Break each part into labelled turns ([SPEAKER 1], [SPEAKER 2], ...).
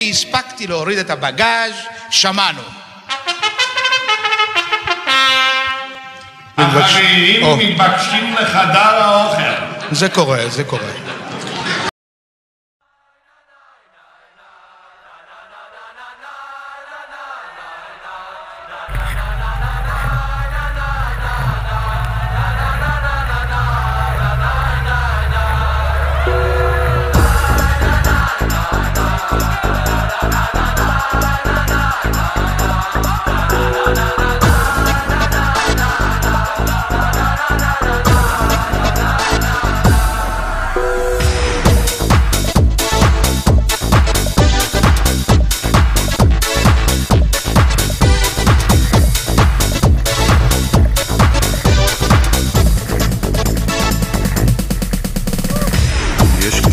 [SPEAKER 1] הספקתי להוריד את הבגאז', שמענו.
[SPEAKER 2] החברים מתבקשים לחדר האוכל.
[SPEAKER 1] זה קורה, זה קורה.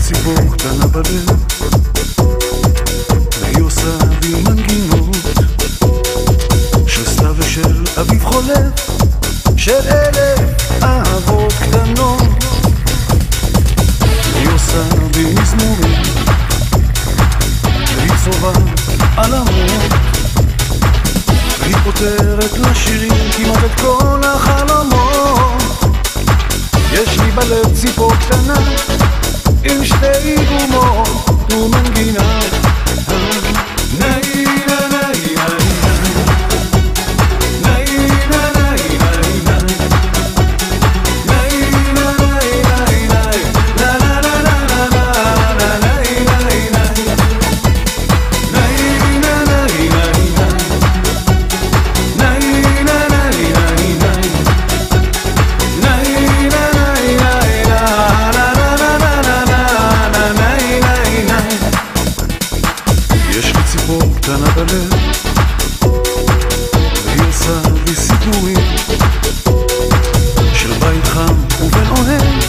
[SPEAKER 3] ציפור קטנה בלב, והיא עושה בי מנגינות של סתיו ושל אביב חולף, של 1000 אהבות קטנות. והיא עושה בי מזמורים, והיא צובעת על המות, והיא פותרת לשירים כמעט את כל החלומות. יש לי בלב ציפור קטנה עם שתי גומות ומנגינה. קטנה בלב, והיא עושה בי סיפורים של בית חם ובן אוהב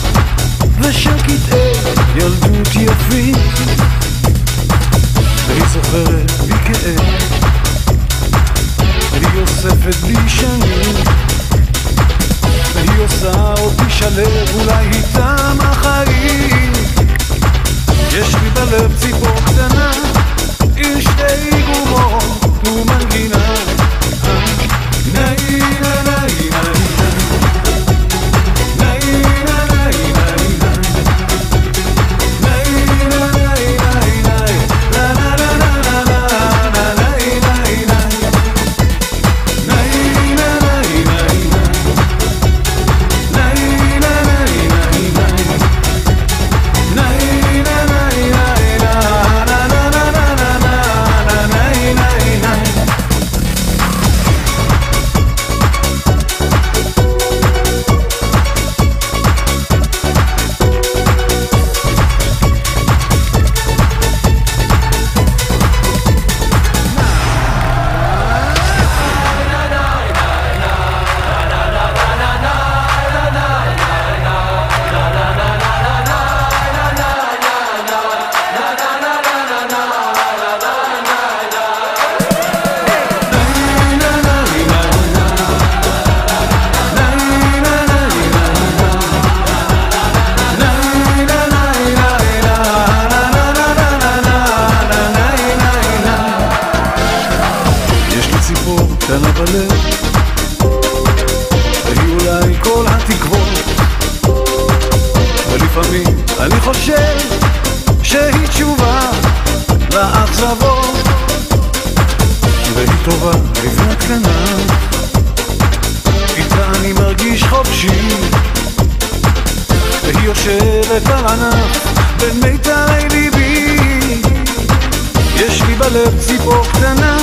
[SPEAKER 3] ושל קטעי ילדות יפים. והיא זוכרת בי כאב, והיא אוספת בי שנים, והיא עושה אותי שלב, אולי איתם החיים. יש לי בלב ציפור קטנה עם שתי גומות ומנגינה. קטנה בלב, והיא אולי כל התקוות, ולפעמים אני חושב שהיא תשובה לאכזבות, והיא טובה לבנה קטנה, איתה אני מרגיש חופשי, והיא יושבת על ענף בין מיתרי ליבי. יש לי בלב ציפור קטנה